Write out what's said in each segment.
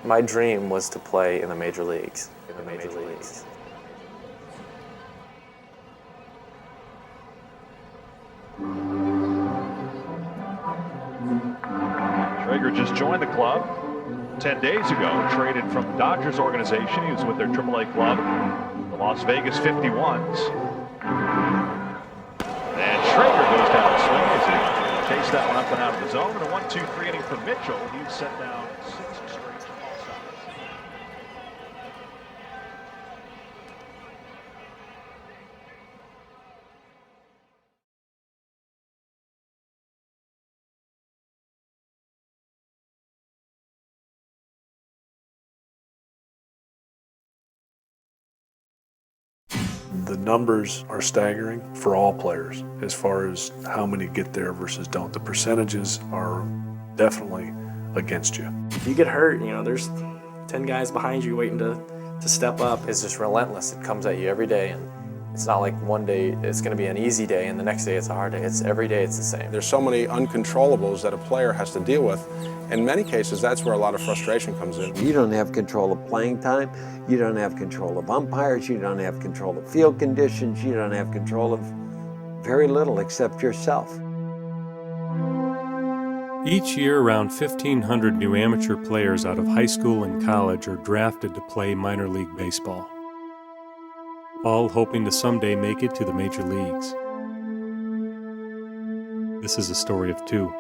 My dream was to play in the major leagues. Schrager just joined the club 10 days ago, traded from the Dodgers organization. He was with their AAA club, the Las Vegas 51s. And Schrager goes down the swing as he takes that one up and out of the zone. And a 1-2-3 inning for Mitchell. He's set down 6 straight ball signs. The numbers are staggering for all players as far as how many get there versus don't. The percentages are definitely against you. If you get hurt, there's 10 guys behind you waiting to step up. It's just relentless. It comes at you every day, and it's not like one day it's going to be an easy day and the next day it's a hard day. It's every day it's the same. There's so many uncontrollables that a player has to deal with. In many cases, that's where a lot of frustration comes in. You don't have control of playing time, you don't have control of umpires, you don't have control of field conditions, you don't have control of very little except yourself. Each year, around 1,500 new amateur players out of high school and college are drafted to play minor league baseball, all hoping to someday make it to the major leagues. This is a story of two.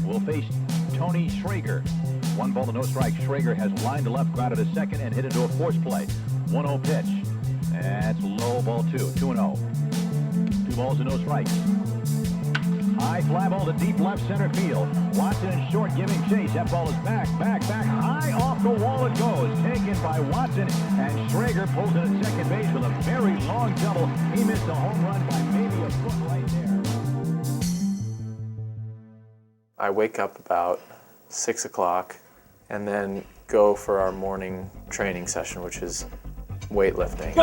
Will face Tony Schrager. 1 ball to no strike. Schrager has lined to left, grounded to second, and hit into a force play. 1-0 pitch. That's low, ball 2. 2-0. 2 balls to no strikes. High fly ball to deep left center field. Watson in short giving chase. That ball is back. High off the wall it goes. Taken by Watson, and Schrager pulls it at second base with a very long double. He missed a home run by maybe a foot right there. I wake up about 6 o'clock and then go for our morning training session, which is weightlifting.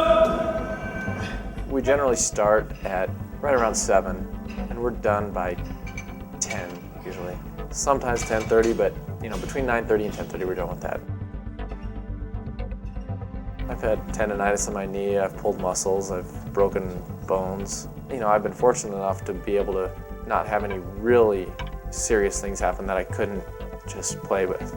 We generally start at right around 7 and we're done by 10 usually. Sometimes 10:30, but between 9:30 and 10:30 we're done with that. I've had tendonitis in my knee, I've pulled muscles, I've broken bones. I've been fortunate enough to be able to not have any really serious things happen that I couldn't just play with.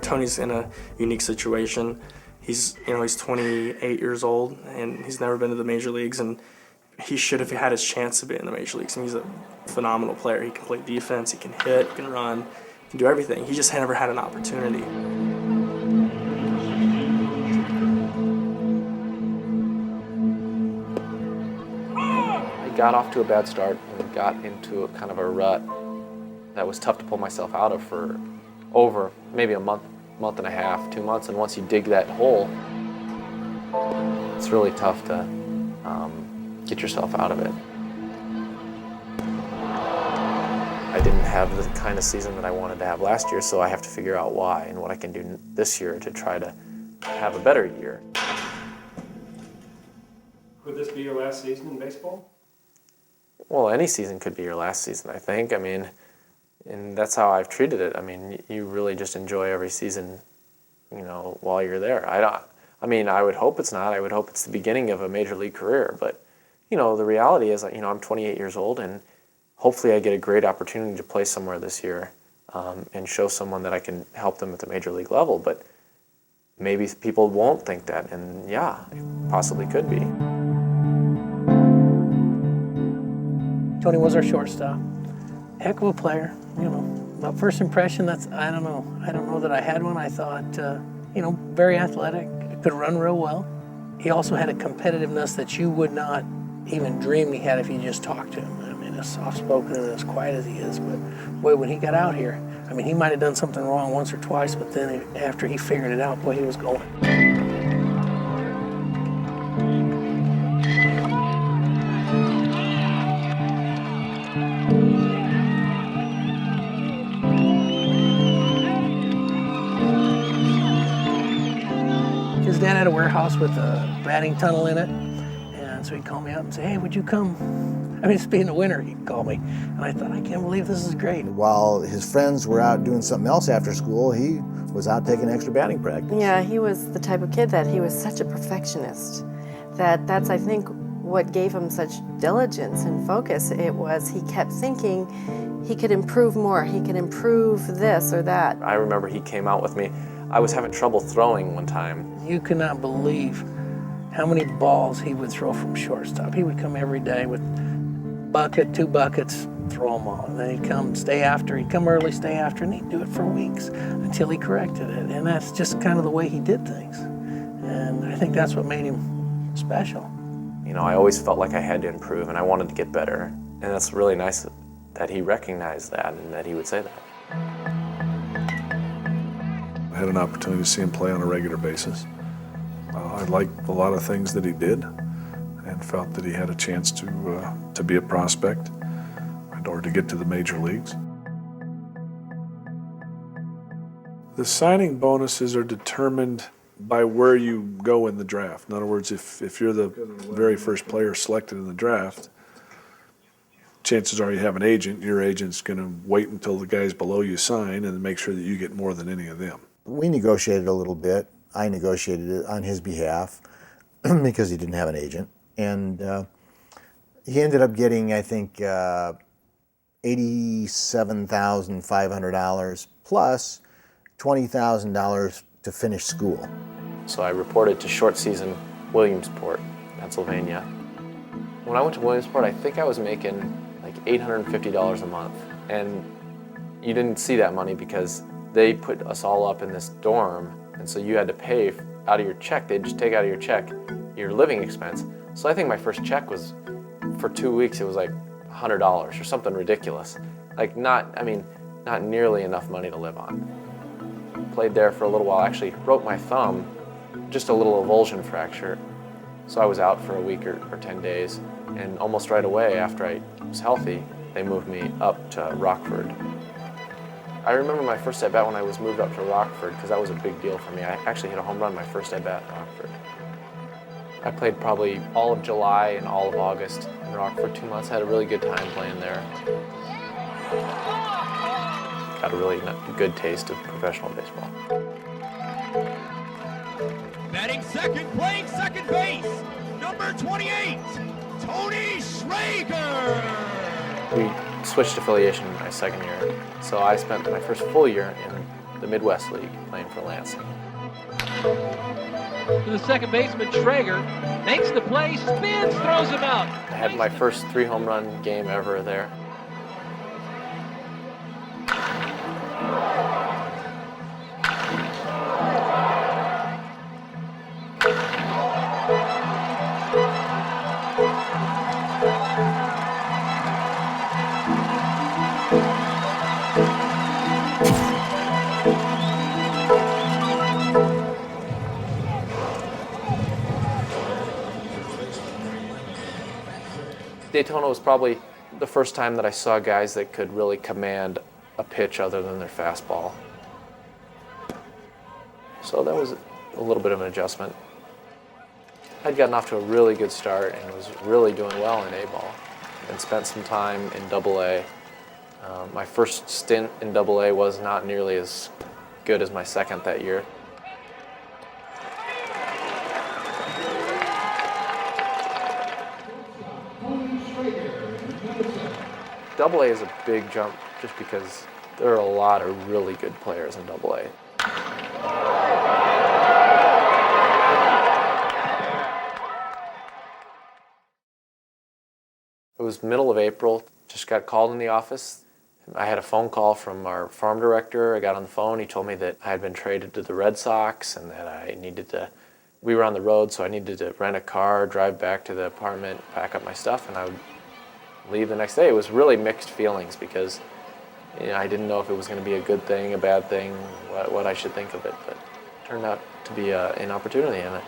Tony's in a unique situation. He's 28 years old and he's never been to the major leagues, and he should have had his chance to be in the major leagues. And he's a phenomenal player. He can play defense, he can hit, he can run, he can do everything. He just never had an opportunity. I got off to a bad start and got into a kind of a rut that was tough to pull myself out of for over maybe a month and a half, 2 months. And once you dig that hole, it's really tough to get yourself out of it. I didn't have the kind of season that I wanted to have last year, so I have to figure out why and what I can do this year to try to have a better year. Would this be your last season in baseball? Well, any season could be your last season, I think. And that's how I've treated it. You really just enjoy every season, while you're there. I would hope it's not. I would hope it's the beginning of a major league career. But, the reality is, I'm 28 years old, and hopefully I get a great opportunity to play somewhere this year and show someone that I can help them at the major league level. But maybe people won't think that, and yeah, it possibly could be. Tony was our shortstop. Heck of a player, My first impression, I don't know that I had one. I thought, very athletic, could run real well. He also had a competitiveness that you would not even dream he had if you just talked to him. As soft-spoken and as quiet as he is, but boy, when he got out here, he might have done something wrong once or twice, but then after he figured it out, boy, he was going. dad had a warehouse with a batting tunnel in it, and so he'd call me up and say, hey, would you come? I mean, it's being the winter, he'd call me. And I thought, I can't believe this is great. While his friends were out doing something else after school, he was out taking extra batting practice. Yeah, he was the type of kid that he was such a perfectionist. That's, I think, what gave him such diligence and focus. It was he kept thinking he could improve more, he could improve this or that. I remember he came out with me. I was having trouble throwing one time. You cannot believe how many balls he would throw from shortstop. He would come every day with bucket, 2 buckets, throw them all. And then he'd come, stay after, he'd come early, stay after, and he'd do it for weeks until he corrected it. And that's just kind of the way he did things. And I think that's what made him special. You know, I always felt like I had to improve and I wanted to get better. And that's really nice that he recognized that and that he would say that. I had an opportunity to see him play on a regular basis. I liked a lot of things that he did and felt that he had a chance to be a prospect in order to get to the major leagues. The signing bonuses are determined by where you go in the draft. In other words, if you're the very first player selected in the draft, chances are you have an agent. Your agent's going to wait until the guys below you sign and make sure that you get more than any of them. We negotiated a little bit. I negotiated it on his behalf because he didn't have an agent. And he ended up getting, I think, $87,500 plus $20,000 to finish school. So I reported to short season Williamsport, Pennsylvania. When I went to Williamsport, I think I was making like $850 a month. And you didn't see that money because they put us all up in this dorm, and so you had to pay out of your check. They'd just take out of your check your living expense. So I think my first check was, for 2 weeks, it was like $100 or something ridiculous. Like not nearly enough money to live on. Played there for a little while, actually broke my thumb, just a little avulsion fracture. So I was out for a week or 10 days, and almost right away after I was healthy, they moved me up to Rockford. I remember my first at-bat when I was moved up to Rockford, because that was a big deal for me. I actually hit a home run my first at-bat in Rockford. I played probably all of July and all of August in Rockford, 2 months. Had a really good time playing there. Got a really good taste of professional baseball. Batting second, playing second base, number 28, Tony Schrager. We switched affiliation my second year, so I spent my first full year in the Midwest League playing for Lansing. To the second baseman, Schrager makes the play, spins, throws him out. I had my first 3 home run game ever there. Daytona was probably the first time that I saw guys that could really command a pitch other than their fastball. So that was a little bit of an adjustment. I'd gotten off to a really good start and was really doing well in A-ball and spent some time in Double-A. My first stint in Double-A was not nearly as good as my second that year. Double-A is a big jump just because there are a lot of really good players in Double-A. It was middle of April, just got called in the office. I had a phone call from our farm director. I got on the phone, he told me that I had been traded to the Red Sox and that we were on the road, so I needed to rent a car, drive back to the apartment, pack up my stuff, and I would leave the next day. It was really mixed feelings because I didn't know if it was going to be a good thing, a bad thing, what I should think of it, but it turned out to be an opportunity, and I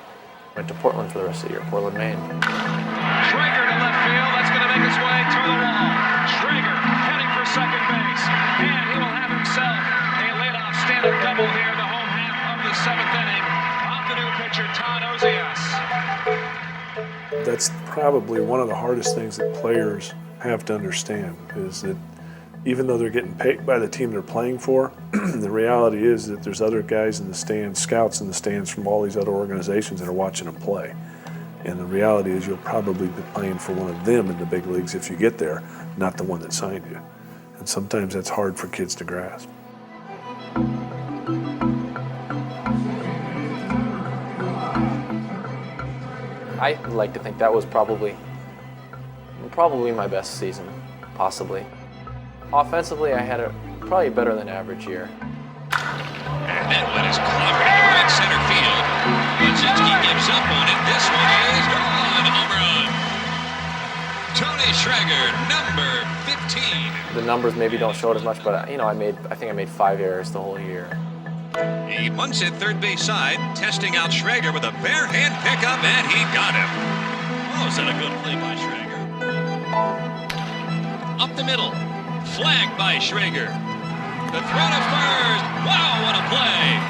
went to Portland for the rest of the year, Portland, Maine. Schrager to left field, that's going to make its way to the wall. Schrager heading for second base, and he will have himself a leadoff stand-up double here, the home half of the 7th inning. Off the new pitch. pitcher Todd Ozias. That's probably one of the hardest things that players have to understand, is that even though they're getting paid by the team they're playing for, the reality is that there's other guys in the stands, scouts in the stands from all these other organizations that are watching them play. And the reality is you'll probably be playing for one of them in the big leagues if you get there, not the one that signed you. And sometimes that's hard for kids to grasp. I like to think that was probably my best season, possibly. Offensively, I had a probably better than average year. And that one is cleared into right center field. Wojcicki gives up on it. This one is gone. Home run. Tony Schrager, number 15. The numbers maybe don't show it as much, but I think I made 5 errors the whole year. He bunts it third base side, testing out Schrager with a bare hand pickup, and he got him. Oh, is that a good play by Schrager? Up the middle, flagged by Schrager. The throw to first. Wow, what a play!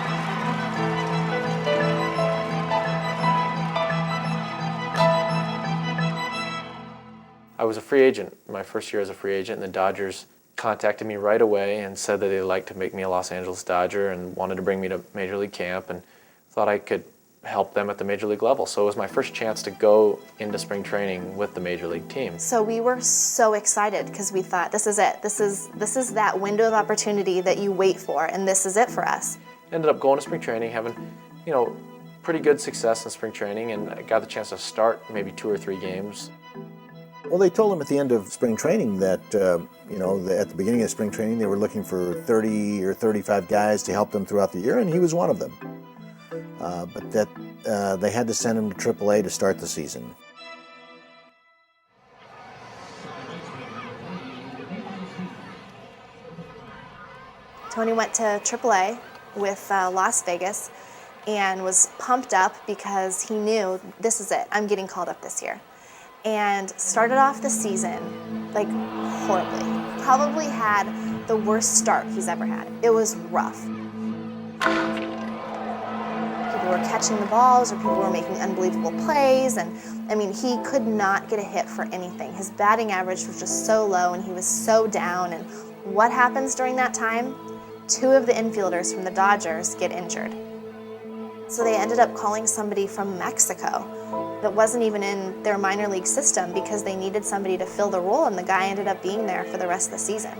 I was a free agent my first year as a free agent, and the Dodgers contacted me right away and said that they'd like to make me a Los Angeles Dodger and wanted to bring me to Major League camp and thought I could help them at the Major League level. So it was my first chance to go into spring training with the Major League team. So we were so excited because we thought, this is it. This is that window of opportunity that you wait for, and this is it for us. Ended up going to spring training, having, pretty good success in spring training, and I got the chance to start maybe 2 or 3 games. Well, they told him at the end of spring training that, at the beginning of spring training, they were looking for 30 or 35 guys to help them throughout the year, and he was one of them. But that they had to send him to AAA to start the season. Tony went to AAA with Las Vegas and was pumped up because he knew, this is it, I'm getting called up this year. And started off the season like horribly. Probably had the worst start he's ever had. It was rough. People were catching the balls, or people were making unbelievable plays, and he could not get a hit for anything. His batting average was just so low, and he was so down. And what happens during that time? 2 of the infielders from the Dodgers get injured. So they ended up calling somebody from Mexico that wasn't even in their minor league system because they needed somebody to fill the role, and the guy ended up being there for the rest of the season.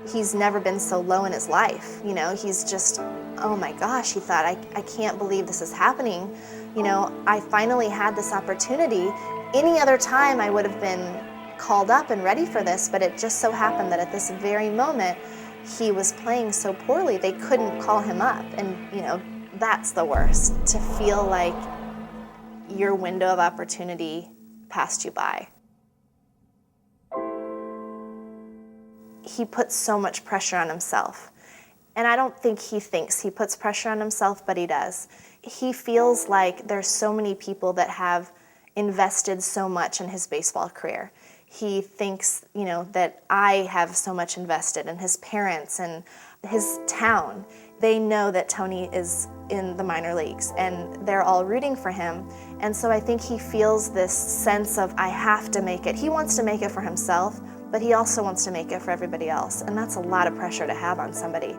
He's never been so low in his life. He's just, oh my gosh, he thought, I can't believe this is happening. I finally had this opportunity. Any other time I would have been called up and ready for this, but it just so happened that at this very moment, he was playing so poorly, they couldn't call him up. And, that's the worst, to feel like your window of opportunity passed you by. He puts so much pressure on himself. And I don't think he thinks he puts pressure on himself, but he does. He feels like there's so many people that have invested so much in his baseball career. He thinks, that I have so much invested, in his parents and his town. They know that Tony is in the minor leagues, and they're all rooting for him. And so I think he feels this sense of, I have to make it. He wants to make it for himself, but he also wants to make it for everybody else. And that's a lot of pressure to have on somebody.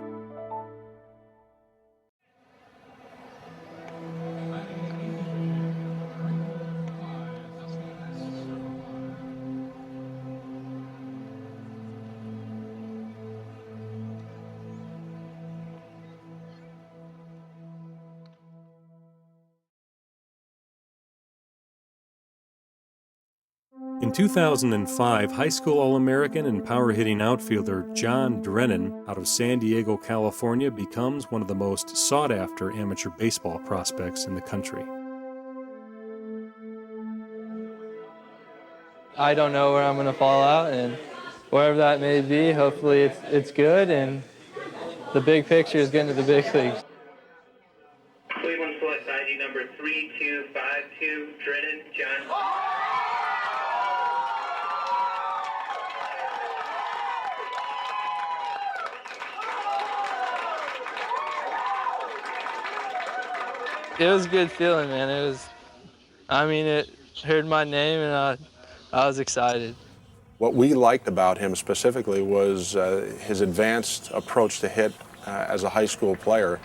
In 2005, high school All-American and power-hitting outfielder John Drennen out of San Diego, California, becomes one of the most sought-after amateur baseball prospects in the country. I don't know where I'm going to fall out, and wherever that may be, hopefully it's good, and the big picture is getting to the big leagues. Cleveland select ID number 3252, Drennen, John. It was a good feeling, man. It heard my name and I was excited. What we liked about him specifically was his advanced approach to hit as a high school player.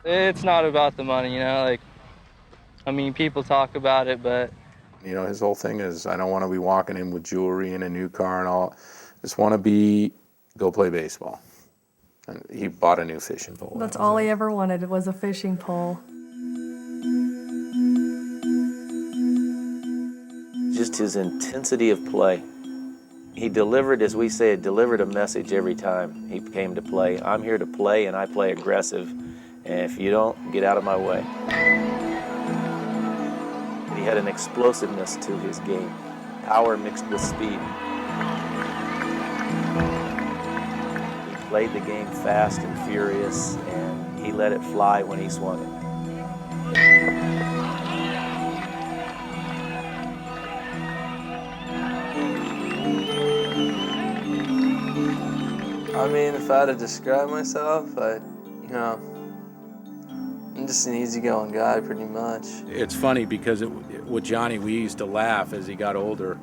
It's not about the money, people talk about it, but his whole thing is, I don't want to be walking in with jewelry and a new car and all. I just want to go play baseball. And he bought a new fishing pole. That's all he ever wanted was a fishing pole. Just his intensity of play. He delivered, as we say, delivered a message every time he came to play. I'm here to play, and I play aggressive, and if you don't, get out of my way. He had an explosiveness to his game, power mixed with speed. He played the game fast and furious, and he let it fly when he swung it. If I had to describe myself, I'm just an easygoing guy, pretty much. It's funny because with Johnny, we used to laugh as he got older,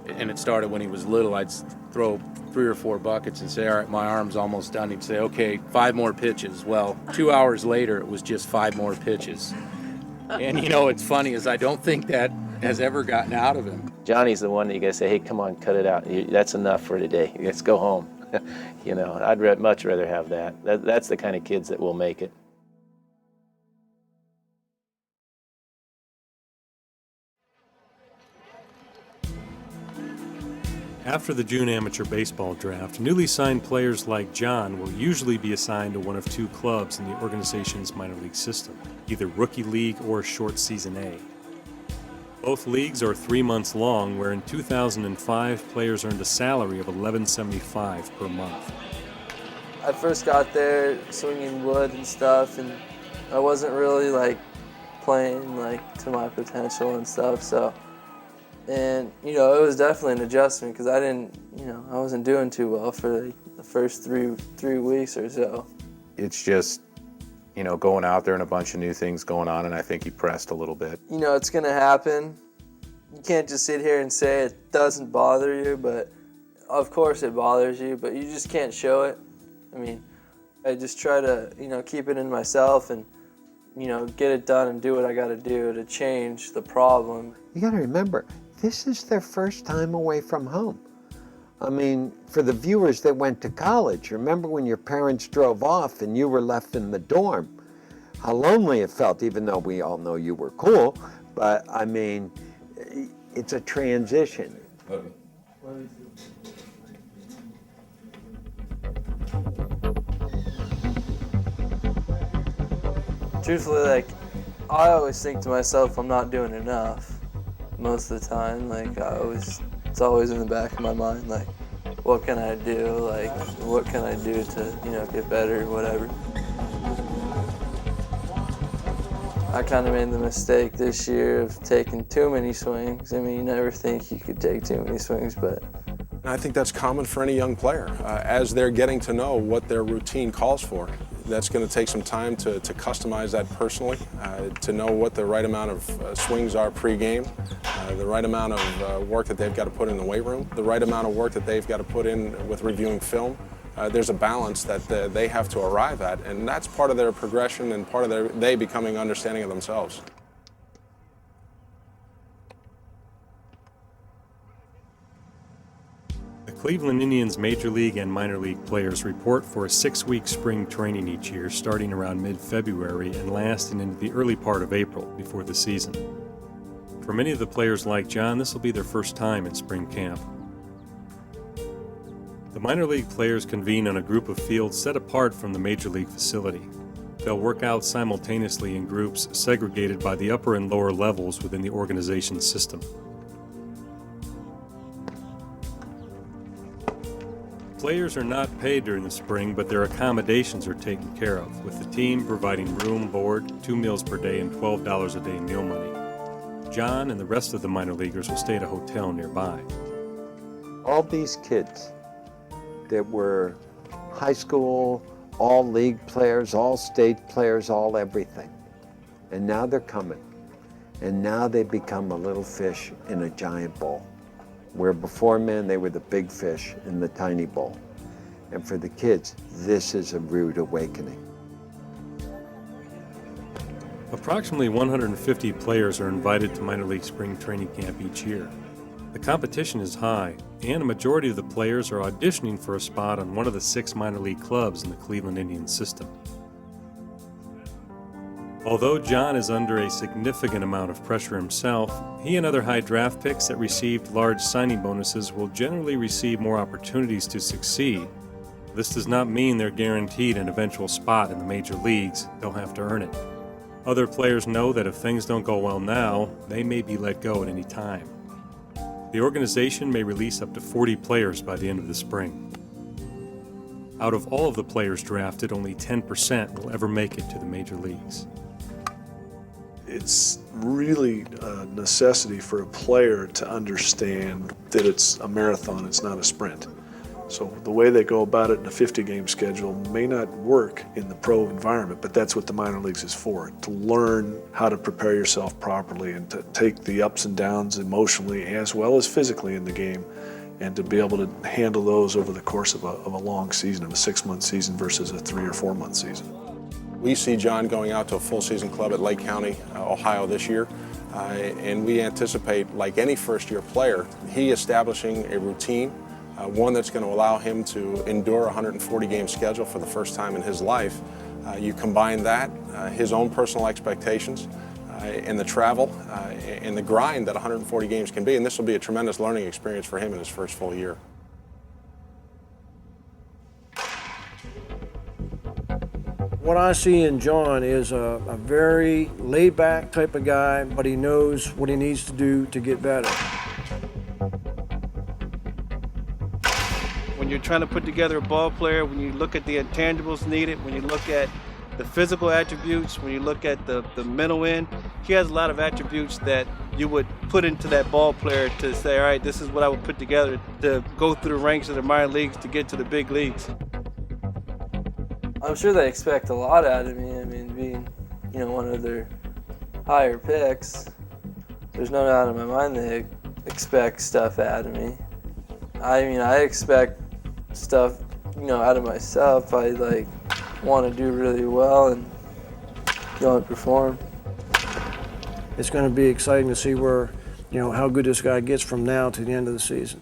and it started when he was little. I'd throw 3 or 4 buckets and say, all right, my arm's almost done. He'd say, okay, 5 more pitches. Well, 2 hours later, it was just 5 more pitches. And it's funny is I don't think that has ever gotten out of him. Johnny's the one that you gotta say, hey, come on, cut it out. That's enough for today. Let's go home. I'd much rather have that. That's the kind of kids that will make it. After the June amateur baseball draft, newly signed players like John will usually be assigned to one of 2 clubs in the organization's minor league system, either Rookie League or Short Season A. Both leagues are 3 months long, where in 2005, players earned a salary of $11.75 per month. I first got there swinging wood and stuff, and I wasn't really playing to my potential and stuff. So, and it was definitely an adjustment because I wasn't doing too well for the first three weeks or so. It's just, going out there and a bunch of new things going on, and I think he pressed a little bit. It's going to happen. You can't just sit here and say it doesn't bother you, but of course it bothers you, but you just can't show it. I just try to, keep it in myself and, get it done and do what I got to do to change the problem. You got to remember, this is their first time away from home. For the viewers that went to college, remember when your parents drove off and you were left in the dorm? How lonely it felt, even though we all know you were cool, but it's a transition. Truthfully, I always think to myself I'm not doing enough most of the time. It's always in the back of my mind, what can I do? What can I do to, get better, whatever. I kind of made the mistake this year of taking too many swings. You never think you could take too many swings, but... I think that's common for any young player. As they're getting to know what their routine calls for, that's going to take some time to customize that personally, to know what the right amount of swings are pre-game, the right amount of work that they've got to put in the weight room, the right amount of work that they've got to put in with reviewing film. There's a balance that they have to arrive at, and that's part of their progression and part of they becoming understanding of themselves. The Cleveland Indians Major League and minor league players report for a 6-week spring training each year, starting around mid-February and lasting into the early part of April before the season. For many of the players like John, this will be their first time in spring camp. The minor league players convene on a group of fields set apart from the major league facility. They'll work out simultaneously in groups segregated by the upper and lower levels within the organization's system. Players are not paid during the spring, but their accommodations are taken care of, with the team providing room, board, 2 meals per day, and $12 a day meal money. John and the rest of the minor leaguers will stay at a hotel nearby. All these kids that were high school all league players, all state players, all everything. And now they're coming. And now they become a little fish in a giant bowl. Where before, man, they were the big fish in the tiny bowl. And for the kids, this is a rude awakening. Approximately 150 players are invited to minor league spring training camp each year. The competition is high, and a majority of the players are auditioning for a spot on one of the 6 minor league clubs in the Cleveland Indians system. Although John is under a significant amount of pressure himself, he and other high draft picks that received large signing bonuses will generally receive more opportunities to succeed. This does not mean they're guaranteed an eventual spot in the major leagues. They'll have to earn it. Other players know that if things don't go well now, they may be let go at any time. The organization may release up to 40 players by the end of the spring. Out of all of the players drafted, only 10% will ever make it to the major leagues. It's really a necessity for a player to understand that it's a marathon, it's not a sprint. So the way they go about it in a 50-game schedule may not work in the pro environment, but that's what the minor leagues is for, to learn how to prepare yourself properly and to take the ups and downs emotionally as well as physically in the game, and to be able to handle those over the course of a long season, of a 6-month season versus a 3 or 4 month season. We see John going out to a full season club at Lake County, Ohio this year, and we anticipate, like any first-year player, he establishing a routine, one that's going to allow him to endure a 140-game schedule for the first time in his life. You combine that, his own personal expectations, and the travel, and the grind that 140 games can be, and this will be a tremendous learning experience for him in his first full year. What I see in John is a very laid-back type of guy, but he knows what he needs to do to get better. When you're trying to put together a ball player, when you look at the intangibles needed, when you look at the physical attributes, when you look at the mental end, he has a lot of attributes that you would put into that ball player to say, all right, this is what I would put together to go through the ranks of the minor leagues to get to the big leagues. I'm sure they expect a lot out of me. I mean, being, one of their higher picks, there's no doubt in my mind they expect stuff out of me. I mean, I expect stuff, out of myself. I want to do really well and go and perform. It's going to be exciting to see where, how good this guy gets from now to the end of the season.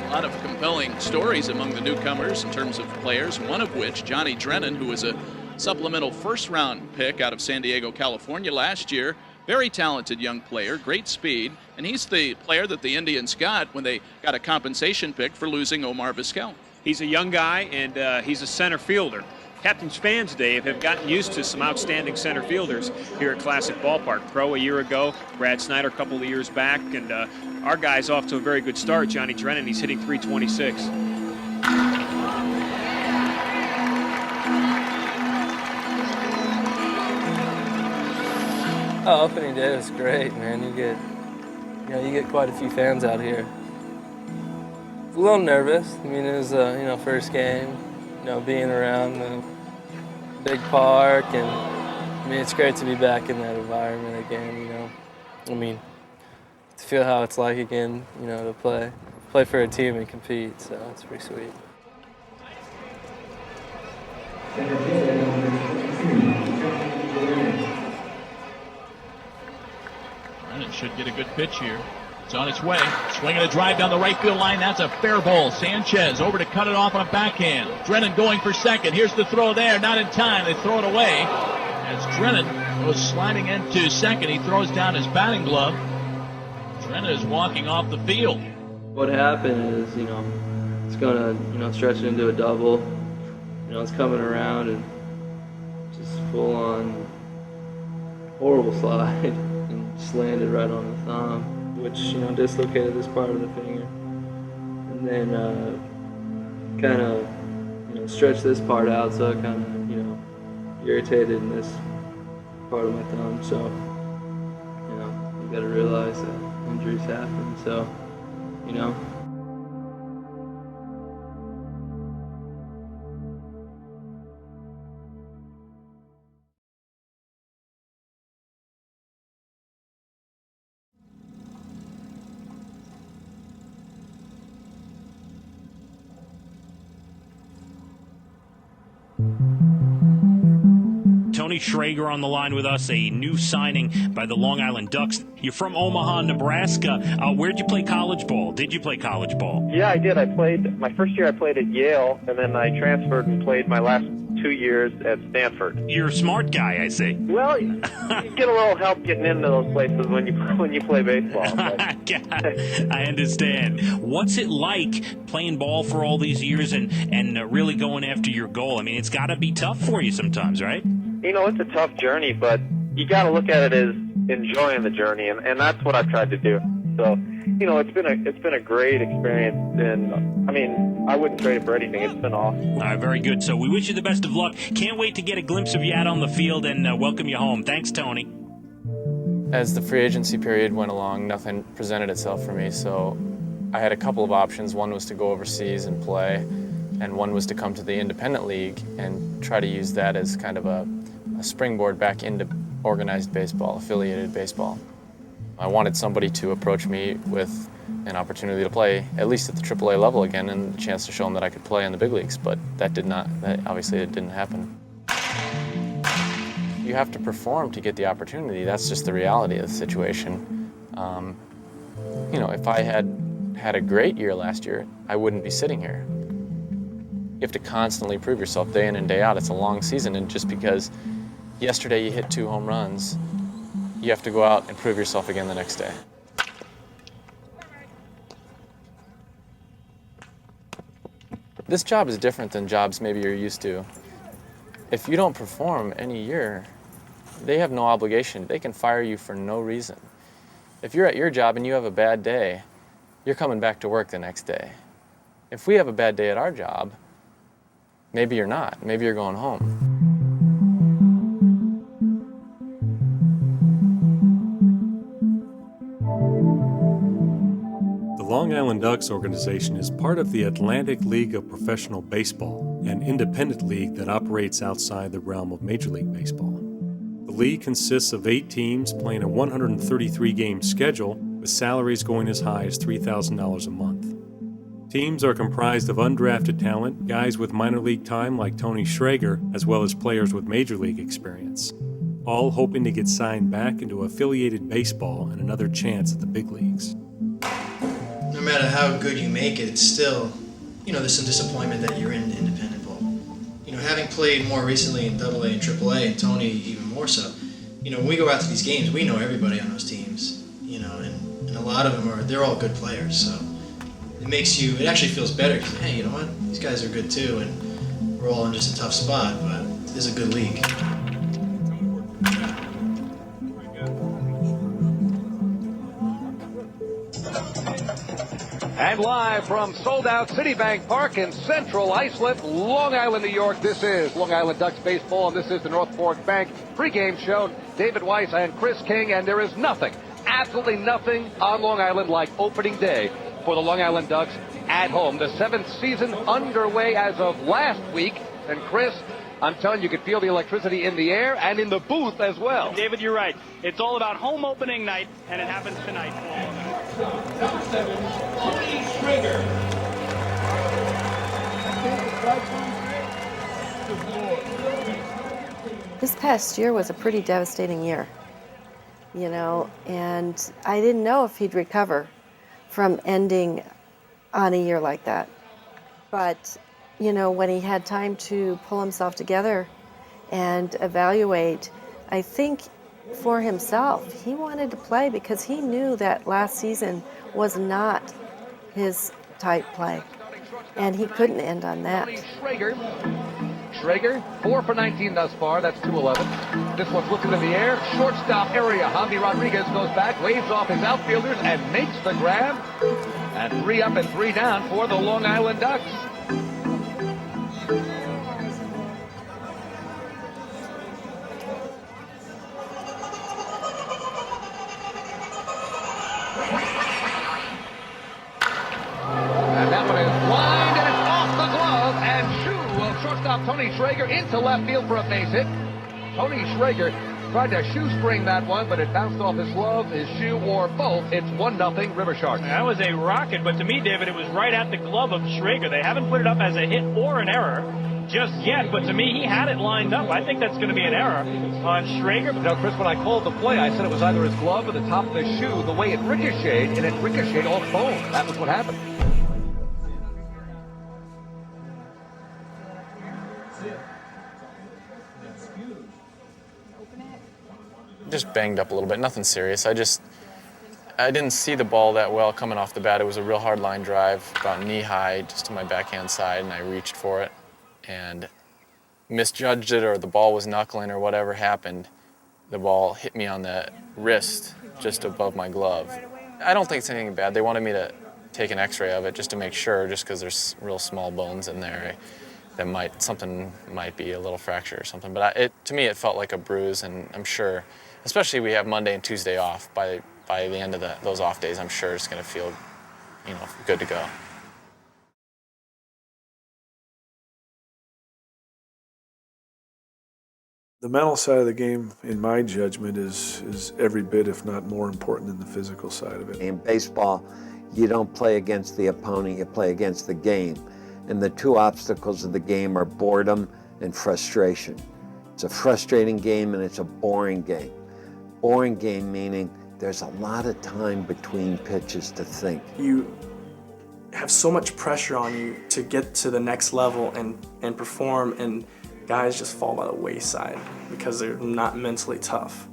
A lot of compelling stories among the newcomers in terms of players, one of which, Johnny Drennen, who was a supplemental first-round pick out of San Diego, California last year. Very talented young player, great speed, and he's the player that the Indians got when they got a compensation pick for losing Omar Vizquel. He's a young guy, and he's a center fielder. Captain's fans, Dave, have gotten used to some outstanding center fielders here at Classic Ballpark. Pro a year ago, Brad Snyder a couple of years back, and our guy's off to a very good start, Johnny Drennen. He's hitting .326. Oh, opening day was great, man. You get quite a few fans out here. A little nervous. I mean, it was first game. Being around the big park, and I mean, it's great to be back in that environment again. I mean, to feel how it's like again. To play for a team and compete. So it's pretty sweet. Drennen should get a good pitch here. It's on its way. Swinging a drive down the right field line. That's a fair ball. Sanchez over to cut it off on a backhand. Drennen going for second. Here's the throw there. Not in time. They throw it away. As Drennen goes sliding into second, he throws down his batting glove. Drennen is walking off the field. What happened is, it's going to, stretch it into a double. It's coming around and just full on horrible slide and just landed right on the thumb, which, dislocated this part of the finger. And then kind of, stretched this part out, so it kind of, irritated in this part of my thumb. So, you know, you got to realize that injuries happen. So, you know. Tony Schrager on the line with us, a new signing by the Long Island Ducks. You're from Omaha, Nebraska. Where'd you play college ball? Did you play college ball? Yeah, I did. I played, my first year I played at Yale, and then I transferred and played my last 2 years at Stanford. You're a smart guy, I see. Well, you get a little help getting into those places when you play baseball. I understand. What's it like playing ball for all these years and really going after your goal? I mean, it's got to be tough for you sometimes, right? You know, it's a tough journey, but you got to look at it as enjoying the journey, and that's what I've tried to do. So, you know, it's been a great experience, and I mean, I wouldn't trade it for anything. It's been awesome. All right, very good. So we wish you the best of luck. Can't wait to get a glimpse of you out on the field and welcome you home. Thanks, Tony. As the free agency period went along, nothing presented itself for me, so I had a couple of options. One was to go overseas and play, and one was to come to the independent league and try to use that as kind of a springboard back into organized baseball, affiliated baseball. I wanted somebody to approach me with an opportunity to play at least at the AAA level again and a chance to show them that I could play in the big leagues, but that obviously it didn't happen. You have to perform to get the opportunity. That's just the reality of the situation. You know, if I had a great year last year, I wouldn't be sitting here. You have to constantly prove yourself day in and day out. It's a long season, and just because yesterday you hit 2 home runs, you have to go out and prove yourself again the next day. This job is different than jobs maybe you're used to. If you don't perform any year, they have no obligation. They can fire you for no reason. If you're at your job and you have a bad day, you're coming back to work the next day. If we have a bad day at our job, maybe you're not. Maybe you're going home. The Long Island Ducks organization is part of the Atlantic League of Professional Baseball, an independent league that operates outside the realm of Major League Baseball. The league consists of 8 teams playing a 133-game schedule, with salaries going as high as $3,000 a month. Teams are comprised of undrafted talent, guys with minor league time like Tony Schrager, as well as players with major league experience, all hoping to get signed back into affiliated baseball and another chance at the big leagues. No matter how good you make it, it's still, there's some disappointment that you're in independent ball. Having played more recently in AA and AAA, and Tony even more so, when we go out to these games, we know everybody on those teams, and a lot of them they're all good players, so it actually feels better, because, hey, you know what, these guys are good too, and we're all in just a tough spot, but this is a good league. And live from sold-out Citibank Park in Central Islip, Long Island, New York, this is Long Island Ducks baseball, and this is the North Fork Bank pregame show. David Weiss and Chris King, and there is nothing, absolutely nothing on Long Island like opening day for the Long Island Ducks at home. The 7th season underway as of last week, and Chris, I'm telling you, you can feel the electricity in the air and in the booth as well. David, you're right. It's all about home opening night, and it happens tonight. This past year was a pretty devastating year, and I didn't know if he'd recover from ending on a year like that. But when he had time to pull himself together and evaluate, I think for himself, he wanted to play because he knew that last season was not his type play, and he couldn't end on that. Schrager, 4 for 19 thus far. That's 211. This one's looking in the air. Shortstop area. Javi Rodriguez goes back, waves off his outfielders, and makes the grab. And 3 up and 3 down for the Long Island Ducks. Schrager into left field for a base hit. Tony Schrager tried to shoestring that one, but it bounced off his glove, his shoe, or both. It's 1-0 River Sharks. That was a rocket, but to me, David, it was right at the glove of Schrager. They haven't put it up as a hit or an error just yet, but to me, he had it lined up. I think that's going to be an error on Schrager. Now, Chris, when I called the play, I said it was either his glove or the top of his shoe, the way it ricocheted, and it ricocheted off bone. That was what happened. Just banged up a little bit, nothing serious. I didn't see the ball that well coming off the bat. It was a real hard line drive, about knee high, just to my backhand side, and I reached for it and misjudged it, or the ball was knuckling, or whatever happened. The ball hit me on the wrist just above my glove. I don't think it's anything bad. They wanted me to take an x-ray of it just to make sure, just because there's real small bones in there. That something might be a little fracture or something. But to me, it felt like a bruise, and I'm sure, especially we have Monday and Tuesday off. By the end of those off days, I'm sure it's going to feel, good to go. The mental side of the game, in my judgment, is every bit, if not more important than the physical side of it. In baseball, you don't play against the opponent, you play against the game. And the two obstacles of the game are boredom and frustration. It's a frustrating game and it's a boring game. Boring game meaning there's a lot of time between pitches to think. You have so much pressure on you to get to the next level and perform, and guys just fall by the wayside because they're not mentally tough.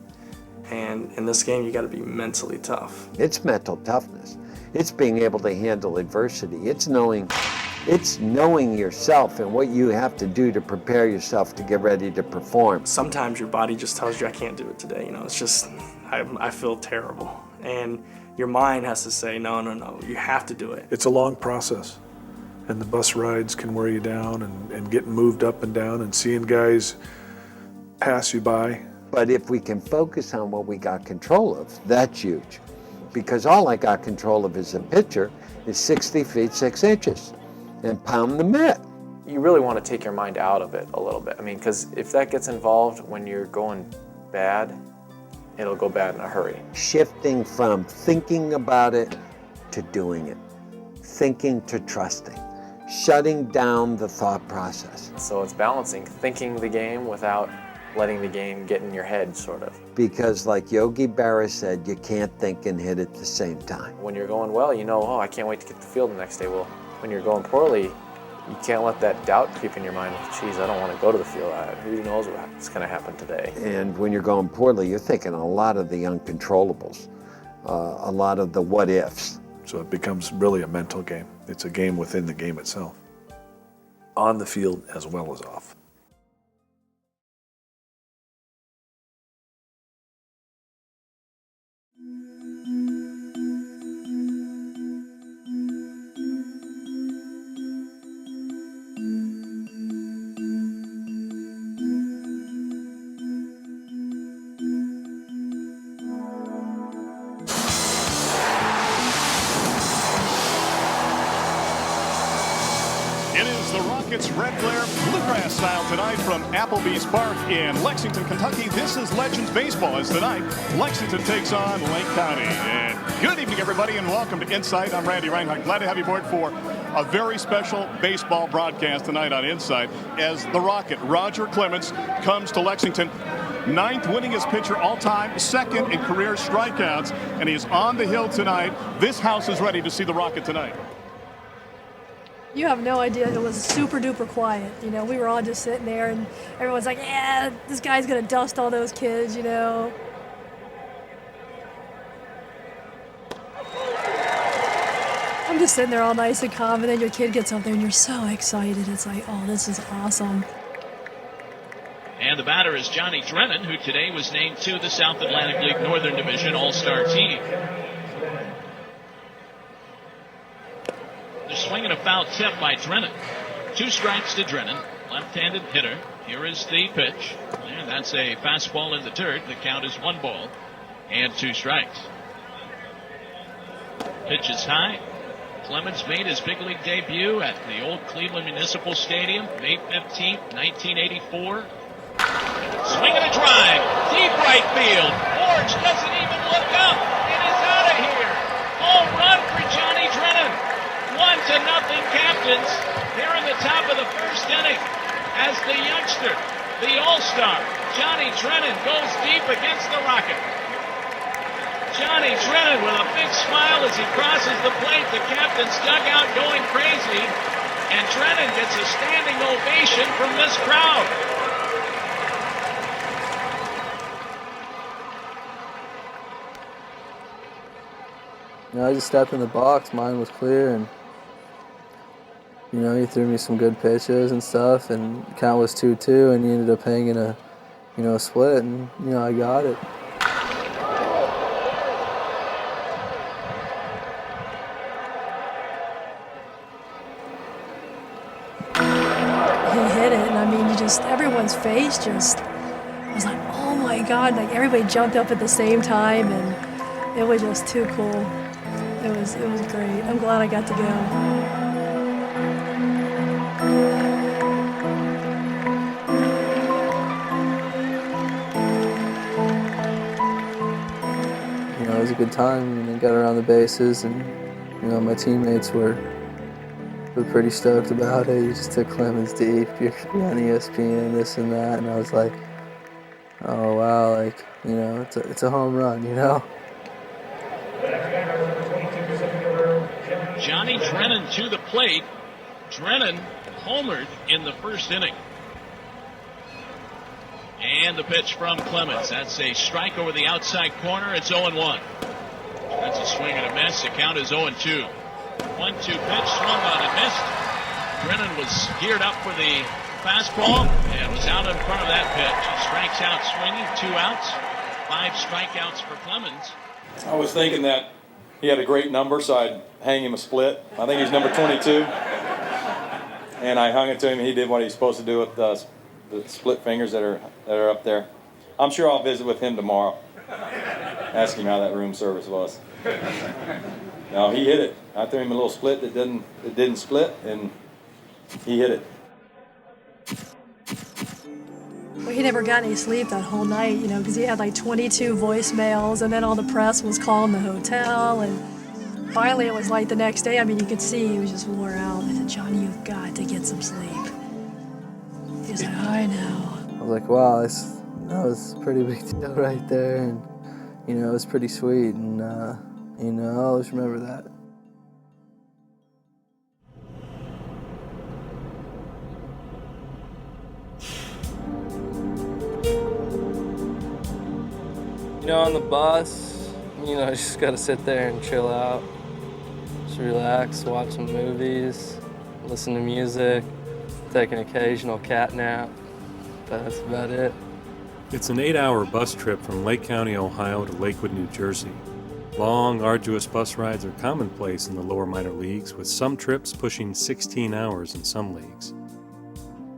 And in this game, you got to be mentally tough. It's mental toughness. It's being able to handle adversity. It's knowing yourself and what you have to do to prepare yourself to get ready to perform. Sometimes your body just tells you, I can't do it today. It's just, I feel terrible. And your mind has to say, no, you have to do it. It's a long process. And the bus rides can wear you down, and getting moved up and down and seeing guys pass you by. But if we can focus on what we got control of, that's huge. Because all I got control of as a pitcher is 60 feet 6 inches and pound the mitt. You really want to take your mind out of it a little bit. Because if that gets involved when you're going bad, it'll go bad in a hurry. Shifting from thinking about it to doing it. Thinking to trusting. Shutting down the thought process. So it's balancing thinking the game without letting the game get in your head, sort of. Because like Yogi Berra said, you can't think and hit at the same time. When you're going well, I can't wait to get to the field the next day. Well, when you're going poorly, you can't let that doubt creep in your mind. Geez, I don't want to go to the field. Who knows what's going to happen today? And when you're going poorly, you're thinking a lot of the uncontrollables, a lot of the what ifs. So it becomes really a mental game. It's a game within the game itself, on the field as well as off. It is the Rockets Red Glare Bluegrass style tonight from Applebee's Park in Lexington, Kentucky. This is Legends Baseball as tonight Lexington takes on Lake County. And good evening, everybody, and welcome to Insight. I'm Randy Reinhardt. Glad to have you aboard for a very special baseball broadcast tonight on Insight as the Rocket, Roger Clemens, comes to Lexington. 9th winningest pitcher all time, 2nd in career strikeouts, and he is on the hill tonight. This house is ready to see the Rocket tonight. You have no idea. It was super duper quiet. We were all just sitting there and everyone's like, yeah, this guy's going to dust all those kids, I'm just sitting there all nice and calm, and then your kid gets up there and you're so excited. It's like, oh, this is awesome. And the batter is Johnny Drennen, who today was named to the South Atlantic League Northern Division All-Star team. They're swinging a foul tip by Drennen. 2 strikes to Drennen, left-handed hitter. Here is the pitch. And that's a fastball in the dirt. The count is 1 ball and 2 strikes. Pitch is high. Clemens made his big league debut at the old Cleveland Municipal Stadium, May 15th, 1984. Swing and a drive, deep right field. Forge doesn't even look up. It is out of here. Home run for Johnny Drennen. 1-0 Captains here in the top of the first inning as the youngster, the all-star, Johnny Drennen goes deep against the Rocket. Johnny Drennen with a big smile as he crosses the plate. The captain's dugout going crazy, and Drennen gets a standing ovation from this crowd. I just stepped in the box. Mine was clear, and he threw me some good pitches and stuff, and count was 2-2, and he ended up hanging a split, and I got it. He hit it, and I mean, everyone's face just was like, oh my God, like everybody jumped up at the same time, and it was just too cool. It was great. I'm glad I got to go. It was a good time. I got around the bases, and my teammates were pretty stoked about it. You just took Clemens deep. You're on ESPN, this and that, and I was like, oh wow, like it's a home run, Johnny Drennen to the plate. Drennen homered in the first inning. And the pitch from Clemens. That's a strike over the outside corner. It's 0-1. That's a swing and a miss. The count is 0-2. 1-2 pitch, swung on and missed. Drennen was geared up for the fastball and was out in front of that pitch. He strikes out swinging, 2 outs, 5 strikeouts for Clemens. I was thinking that he had a great number, so I'd hang him a split. I think he's number 22. And I hung it to him, and he did what he's supposed to do with the split fingers that are up there. I'm sure I'll visit with him tomorrow. Ask him how that room service was. No, he hit it. I threw him a little split that didn't split, and he hit it. Well, he never got any sleep that whole night, because he had like 22 voicemails, and then all the press was calling the hotel, and finally it was like the next day. I mean, you could see he was just wore out. I said, Johnny, you've got to get some sleep. He was like, I know. I was like, wow, that was a pretty big deal right there, and it was pretty sweet, and I'll always remember that. On the bus, you just gotta sit there and chill out. Just relax, watch some movies, listen to music, take an occasional cat nap. But that's about it. It's an 8-hour bus trip from Lake County, Ohio to Lakewood, New Jersey. Long, arduous bus rides are commonplace in the lower minor leagues, with some trips pushing 16 hours in some leagues.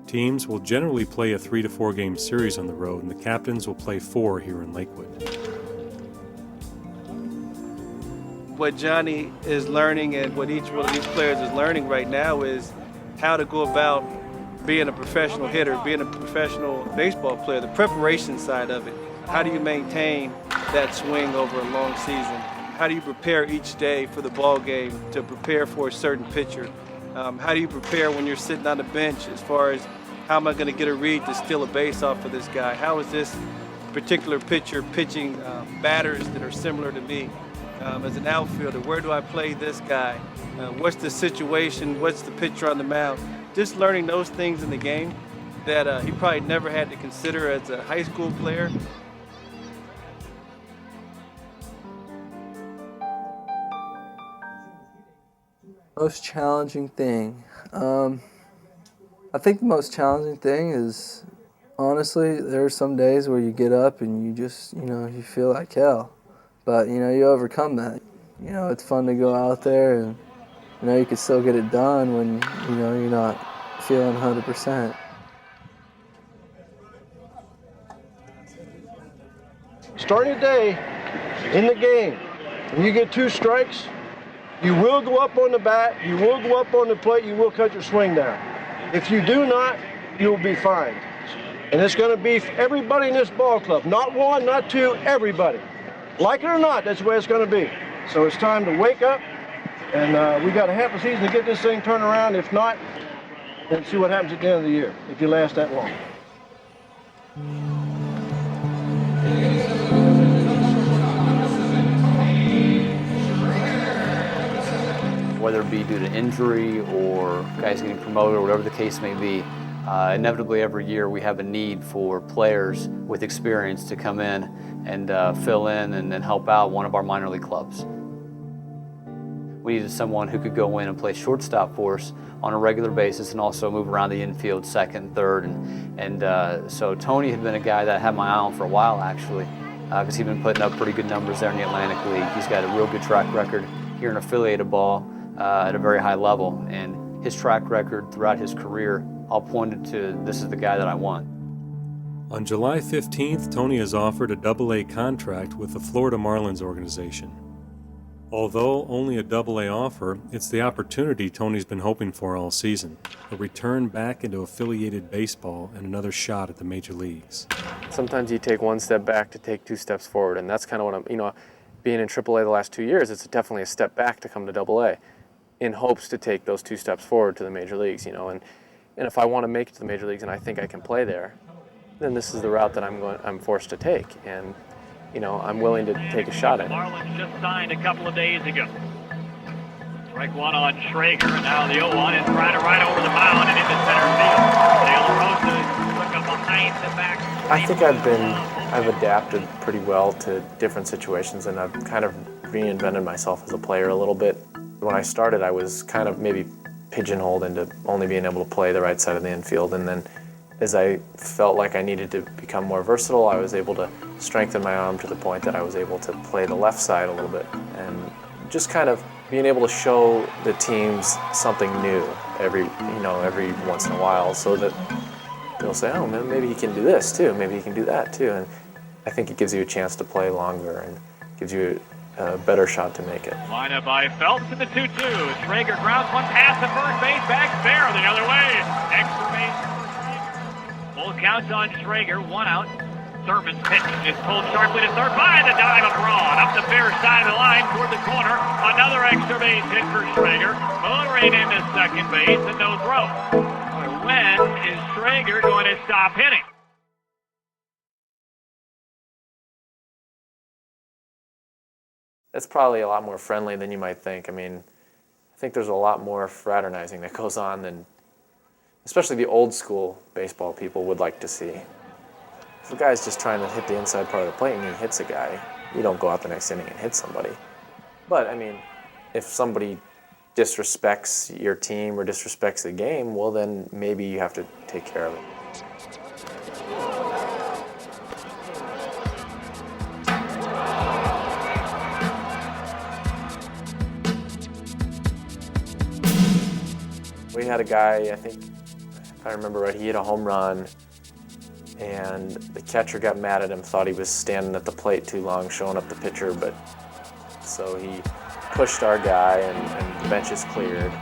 Teams will generally play a 3 to 4 game series on the road, and the captains will play 4 here in Lakewood. What Johnny is learning and what each one of these players is learning right now is how to go about being a professional hitter, being a professional baseball player, the preparation side of it. How do you maintain that swing over a long season? How do you prepare each day for the ball game to prepare for a certain pitcher? How do you prepare when you're sitting on the bench as far as how am I going to get a read to steal a base off of this guy? How is this particular pitcher pitching batters that are similar to me? As an outfielder, where do I play this guy? What's the situation? What's the pitcher on the mound? Just learning those things in the game that he probably never had to consider as a high school player. Most challenging thing. I think the most challenging thing is, honestly, there are some days where you get up and you just, you feel like hell. But, you overcome that. It's fun to go out there and, you can still get it done when, you're not feeling 100%. Start your day in the game. When you get 2 strikes, You will go up on the bat, you will go up on the plate, you will cut your swing down. If you do not, you'll be fined. And it's going to be for everybody in this ball club, not one, not two, everybody. Like it or not, that's the way it's going to be. So it's time to wake up, and we got a half a season to get this thing turned around. If not, then see what happens at the end of the year, if you last that long. Whether it be due to injury or guys getting promoted or whatever the case may be, inevitably every year we have a need for players with experience to come in and fill in and help out one of our minor league clubs. We needed someone who could go in and play shortstop for us on a regular basis and also move around the infield, second, third. So Tony had been a guy that I had my eye on for a while, actually, because he'd been putting up pretty good numbers there in the Atlantic League. He's got a real good track record here in affiliated ball at a very high level. And his track record throughout his career all pointed to this is the guy that I want. On July 15th, Tony is offered a Double-A contract with the Florida Marlins organization. Although only a Double-A offer, it's the opportunity Tony's been hoping for all season. A return back into affiliated baseball and another shot at the major leagues. Sometimes you take one step back to take two steps forward, and that's kind of what I'm, being in AAA the last 2 years, it's definitely a step back to come to AA in hopes to take those two steps forward to the major leagues, and if I want to make it to the major leagues and I think I can play there, then this is the route that I'm forced to take, and I'm willing to take a shot at it. Marlins just signed a couple of days ago. Strike one on Schrager, and now the 0-1 is right over the mound and into center field. De La Rosa took up behind the back. I think I've adapted pretty well to different situations, and I've kind of reinvented myself as a player a little bit. When I started, I was kind of maybe pigeonholed into only being able to play the right side of the infield, and then as I felt like I needed to become more versatile, I was able to strengthen my arm to the point that I was able to play the left side a little bit, and just kind of being able to show the teams something new every once in a while, so that they'll say, oh man, maybe he can do this too, maybe he can do that too, and I think it gives you a chance to play longer and gives you a better shot to make it. Line up by Phelps in the 2-2. Schrager grounds one past the first base, back fair the other way. Extra base. Full count on Schrager, one out. Thurman's pitch is pulled sharply to third by the dive of Braun. Up the fair side of the line toward the corner. Another extra base hit for Schrager. Motoring into second base and no throw. When is Schrager going to stop hitting? It's probably a lot more friendly than you might think. I mean, I think there's a lot more fraternizing that goes on than especially the old school baseball people would like to see. If a guy's just trying to hit the inside part of the plate and he hits a guy, you don't go out the next inning and hit somebody. But, I mean, if somebody disrespects your team or disrespects the game, well then maybe you have to take care of it. We had a guy, I think, if I remember right, he hit a home run, and the catcher got mad at him, thought he was standing at the plate too long, showing up the pitcher, but so he pushed our guy, and the bench is cleared.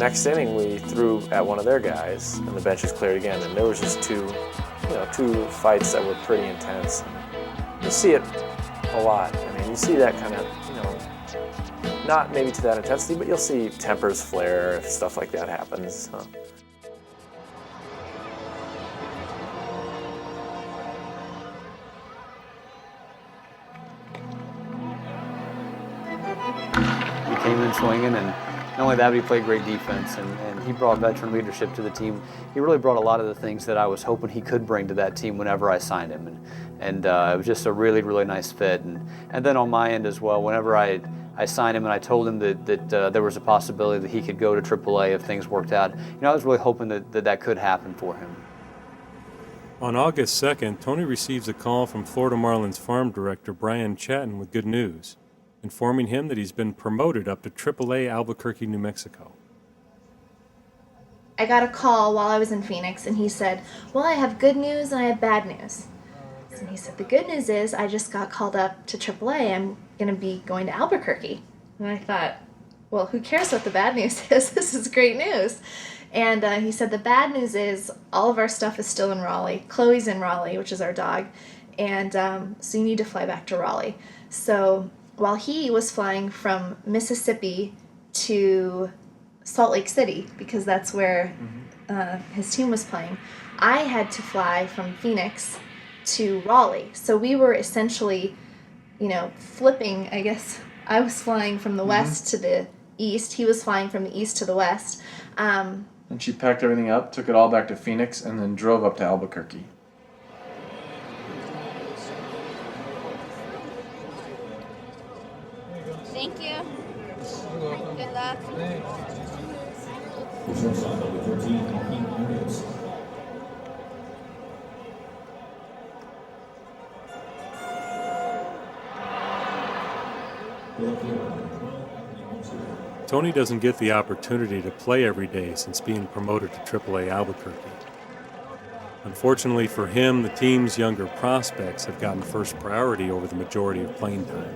Next inning, we threw at one of their guys, and the bench is cleared again. And there was just two fights that were pretty intense. You see it a lot. I mean, you see that kind of, not maybe to that intensity, but you'll see tempers flare if stuff like that happens. He came in swinging, and not only that, but he played great defense, and he brought veteran leadership to the team. He really brought a lot of the things that I was hoping he could bring to that team whenever I signed him, and it was just a really, really nice fit. And then on my end as well, whenever I signed him and I told him that there was a possibility that he could go to AAA if things worked out, I was really hoping that could happen for him. On August 2nd, Tony receives a call from Florida Marlins farm director Brian Chatton with good news, informing him that he's been promoted up to AAA Albuquerque, New Mexico. I got a call while I was in Phoenix, and he said, well, I have good news and I have bad news. And he said, the good news is I just got called up to AAA. I'm going to be going to Albuquerque. And I thought, well, who cares what the bad news is? This is great news. And he said, the bad news is all of our stuff is still in Raleigh. Chloe's in Raleigh, which is our dog. And so you need to fly back to Raleigh. So while he was flying from Mississippi to Salt Lake City, because that's where his team was playing, I had to fly from Phoenix to Raleigh. So we were essentially, flipping, I guess. I was flying from the west to the east. He was flying from the east to the west. And she packed everything up, took it all back to Phoenix, and then drove up to Albuquerque. Thank you. Good luck. Tony doesn't get the opportunity to play every day since being promoted to AAA Albuquerque. Unfortunately for him, the team's younger prospects have gotten first priority over the majority of playing time.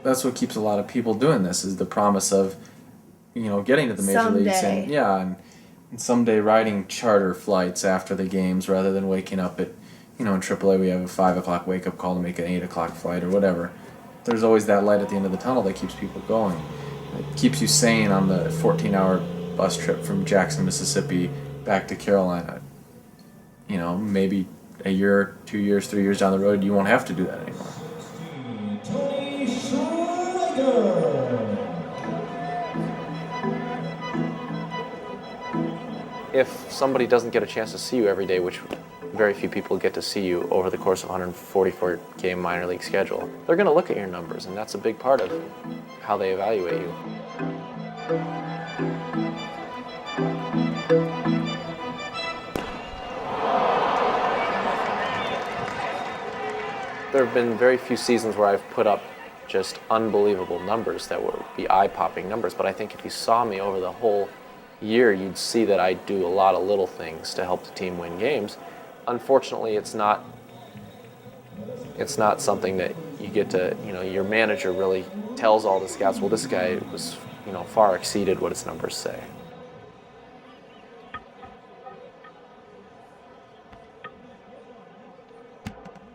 That's what keeps a lot of people doing this, is the promise of, getting to the major leagues and someday riding charter flights after the games rather than waking up at, in AAA we have a 5 o'clock wake-up call to make an 8 o'clock flight or whatever. There's always that light at the end of the tunnel that keeps people going. It keeps you sane on the 14-hour bus trip from Jackson, Mississippi back to Carolina. Maybe a year, 2 years, 3 years down the road, you won't have to do that anymore. If somebody doesn't get a chance to see you every day, which very few people get to see you over the course of a 144-game minor league schedule, they're going to look at your numbers, and that's a big part of how they evaluate you. There have been very few seasons where I've put up just unbelievable numbers that would be eye-popping numbers, but I think if you saw me over the whole year, you'd see that I do a lot of little things to help the team win games. Unfortunately, it's not something that you get to, your manager really tells all the scouts, well, this guy was, far exceeded what his numbers say.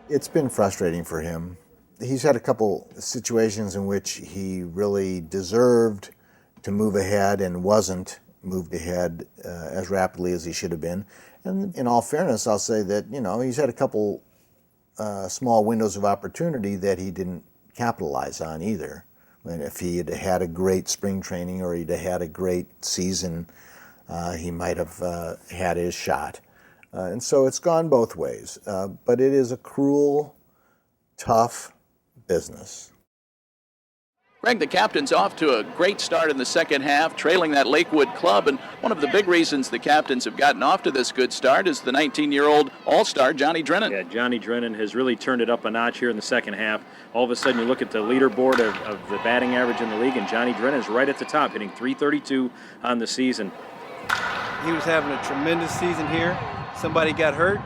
It's been frustrating for him. He's had a couple situations in which he really deserved to move ahead and wasn't moved ahead as rapidly as he should have been. And in all fairness, I'll say that, he's had a couple small windows of opportunity that he didn't capitalize on either. And if he had had a great spring training or he'd had a great season, he might have had his shot. And so it's gone both ways. But it is a cruel, tough business. Greg, the captain's off to a great start in the second half, trailing that Lakewood club, and one of the big reasons the captains have gotten off to this good start is the 19-year-old All-Star, Johnny Drennen. Yeah, Johnny Drennen has really turned it up a notch here in the second half. All of a sudden you look at the leaderboard of the batting average in the league, and Johnny Drennen's right at the top, hitting .332 on the season. He was having a tremendous season here. Somebody got hurt,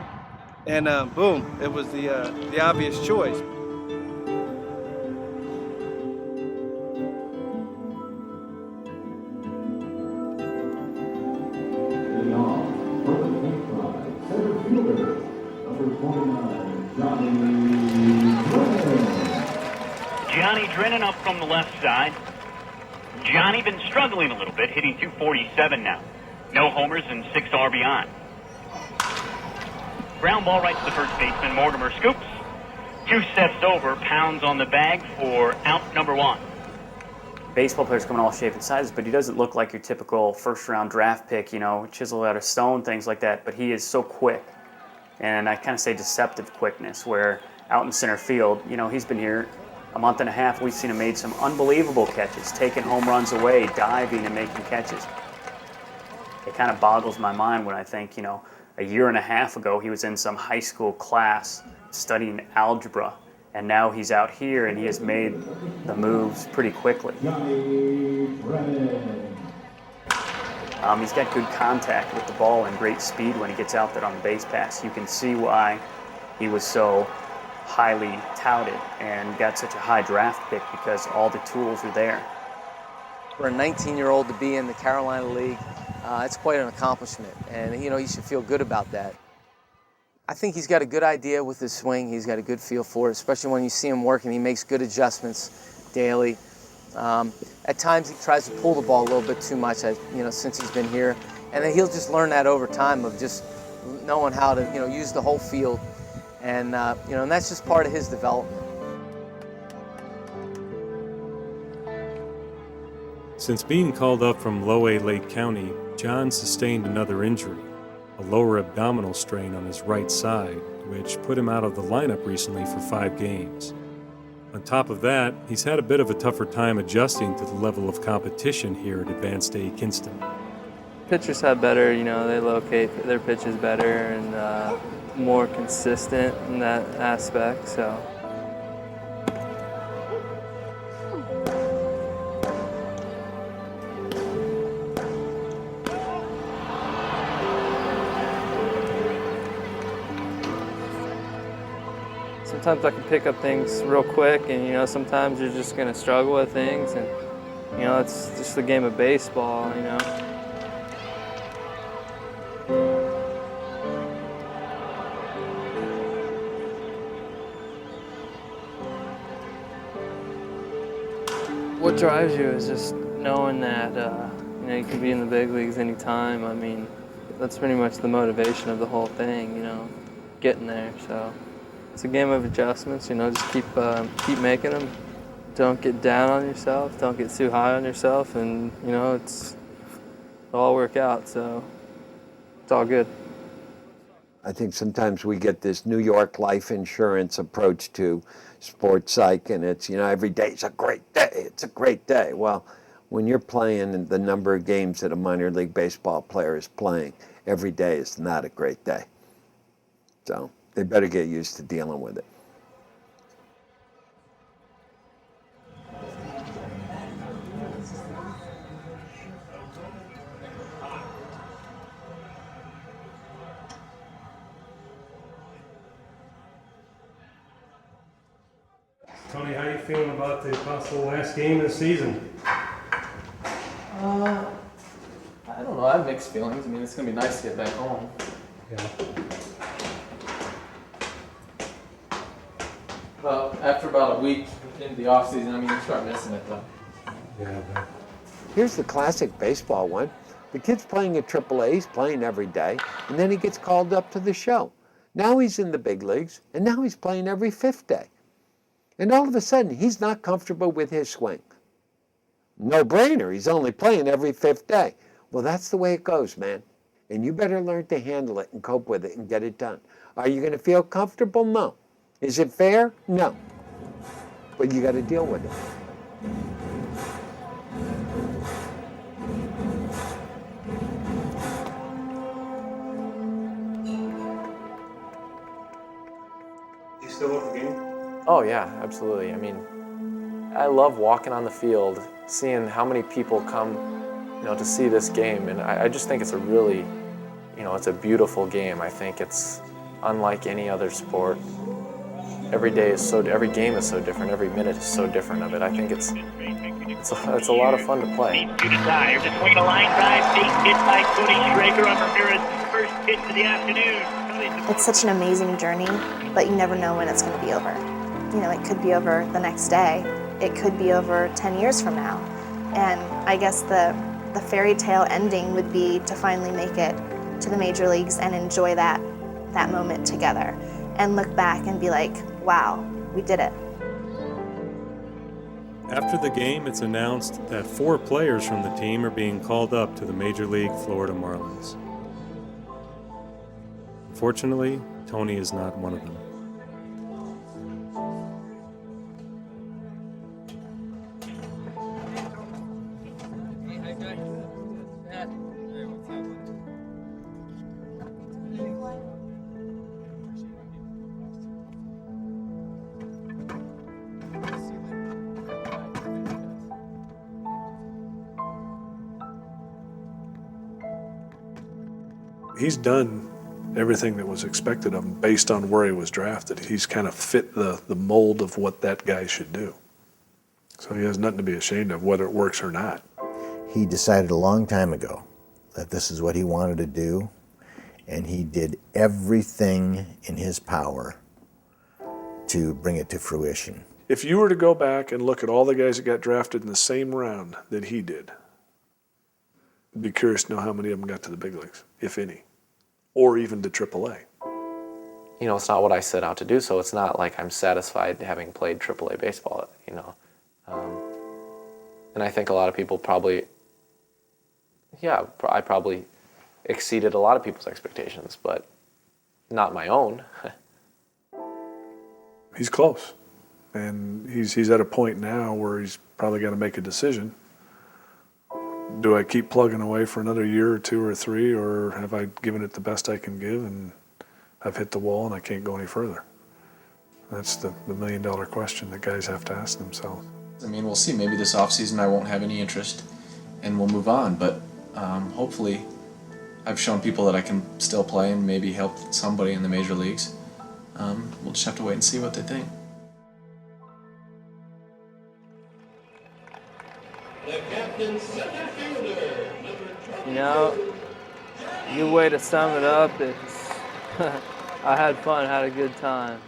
and boom, it was the obvious choice. Johnny Drennen up from the left side. Johnny been struggling a little bit, hitting .247 now. No homers and 6 RBI. Ground ball right to the first baseman. Mortimer scoops. 2 steps over, pounds on the bag for out number 1. Baseball players come in all shapes and sizes, but he doesn't look like your typical first-round draft pick, chiseled out of stone, things like that. But he is so quick, and I kind of say deceptive quickness, where out in center field, he's been here a month and a half. We've seen him made some unbelievable catches, taking home runs away, diving and making catches. it kind of boggles my mind when I think, you know, a year and a half ago he was in some high school class studying algebra, and now he's out here and he has made the moves pretty quickly. He's got good contact with the ball and great speed when he gets out there on the base pass. You can see why he was so highly touted and got such a high draft pick, because all the tools are there. For a 19-year-old to be in the Carolina League, it's quite an accomplishment, and you know, he should feel good about that. I think he's got a good idea with his swing. He's got a good feel for it, especially when you see him working. He makes good adjustments daily. At times he tries to pull the ball a little bit too much, you know, since he's been here, and then he'll just learn that over time of just knowing how to, you know, use the whole field, and you know, and that's just part of his development. Since being called up from Low A Lake County, John sustained another injury, a lower abdominal strain on his right side, which put him out of the lineup recently for 5 games. On top of that, he's had a bit of a tougher time adjusting to the level of competition here at Advanced A Kinston. Pitchers have better, you know, they locate their pitches better and more consistent in that aspect, so. Sometimes I can pick up things real quick, and you know, sometimes you're just gonna struggle with things, and you know, it's just the game of baseball, you know. What drives you is just knowing that you know, you can be in the big leagues anytime. I mean, that's pretty much the motivation of the whole thing, you know, getting there. So it's a game of adjustments, you know, just keep making them. Don't get down on yourself, don't get too high on yourself, and you know, it'll all work out, so it's all good. I think sometimes we get this New York life insurance approach to sports psych, and it's, you know, every day is a great day, it's a great day. Well, when you're playing the number of games that a minor league baseball player is playing, every day is not a great day. So they better get used to dealing with it. Tony, how are you feeling about the possible last game of the season? I don't know. I have mixed feelings. I mean, it's going to be nice to get back home. Yeah. But after about a week into the off season, I mean, you start missing it though. Yeah, but Here's the classic baseball one. The kid's playing at AAA, he's playing every day, and then he gets called up to the show. Now he's in the big leagues, and now he's playing every 5th day. And all of a sudden, he's not comfortable with his swing. No brainer, he's only playing every 5th day. Well, that's the way it goes, man. And you better learn to handle it and cope with it and get it done. Are you going to feel comfortable? No. Is it fair? No. But you got to deal with it. you still love the game? Oh yeah, absolutely. I mean, I love walking on the field, seeing how many people come, you know, to see this game, and I just think it's a really, you know, it's a beautiful game. I think it's unlike any other sport. Every game is so different. Every minute is so different of it. I think it's a lot of fun to play. To decide. Here's a swing, a line drive, base hit by Cody Schrager on Ramirez's first hit of the afternoon. It's such an amazing journey, but you never know when it's going to be over. You know, it could be over the next day. It could be over 10 years from now. And I guess the fairy tale ending would be to finally make it to the major leagues and enjoy that moment together and look back and be like, wow, we did it. After the game, it's announced that 4 players from the team are being called up to the Major League Florida Marlins. Unfortunately, Tony is not one of them. He's done everything that was expected of him based on where he was drafted. He's kind of fit the mold of what that guy should do. So he has nothing to be ashamed of, whether it works or not. He decided a long time ago that this is what he wanted to do, and he did everything in his power to bring it to fruition. If you were to go back and look at all the guys that got drafted in the same round that he did, I'd be curious to know how many of them got to the big leagues, if any, or even to AAA. You know, it's not what I set out to do, so it's not like I'm satisfied having played AAA baseball, you know. And I think a lot of people probably, I probably exceeded a lot of people's expectations, but not my own. He's close. And he's at a point now where he's probably got to make a decision. Do I keep plugging away for another year or two or three, or have I given it the best I can give and I've hit the wall and I can't go any further? That's the million-dollar question that guys have to ask themselves. I mean, we'll see. Maybe this offseason I won't have any interest and we'll move on. But hopefully I've shown people that I can still play and maybe help somebody in the major leagues. We'll just have to wait and see what they think. The captain center fielder, You know, good way to sum it up is I had fun, had a good time.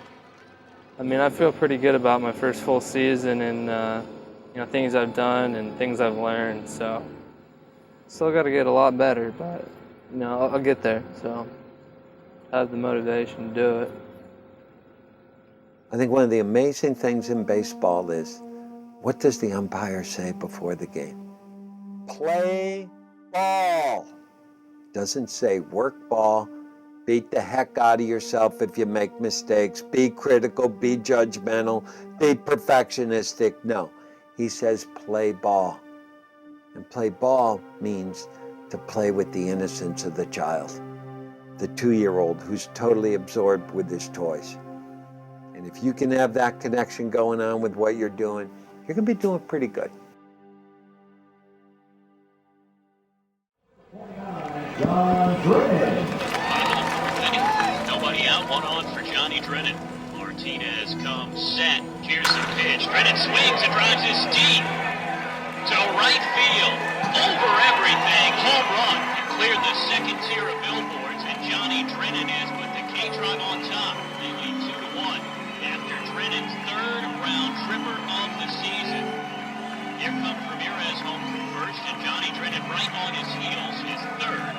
I mean, I feel pretty good about my first full season and you know, things I've done and things I've learned. So, still got to get a lot better, but you know, I'll get there. So, I have the motivation to do it. I think one of the amazing things in baseball is, what does the umpire say before the game? Play ball. Doesn't say work ball. Beat the heck out of yourself if you make mistakes. Be critical, be judgmental, be perfectionistic. No, he says play ball. And play ball means to play with the innocence of the child, the 2-year-old who's totally absorbed with his toys. And if you can have that connection going on with what you're doing, you're going to be doing pretty good. Nobody out, one on for Johnny Drennen. Martinez comes set. Here's the pitch. Drennen swings and drives his deep to right field. Over everything. Home run. Cleared the second tier of billboards, and Johnny Drennen has put the K-Tribe on top. They lead 2-1 after Drennen's third round tripper of the season. Here comes Ramirez home from first, and Johnny Drennen right on his heels, his third.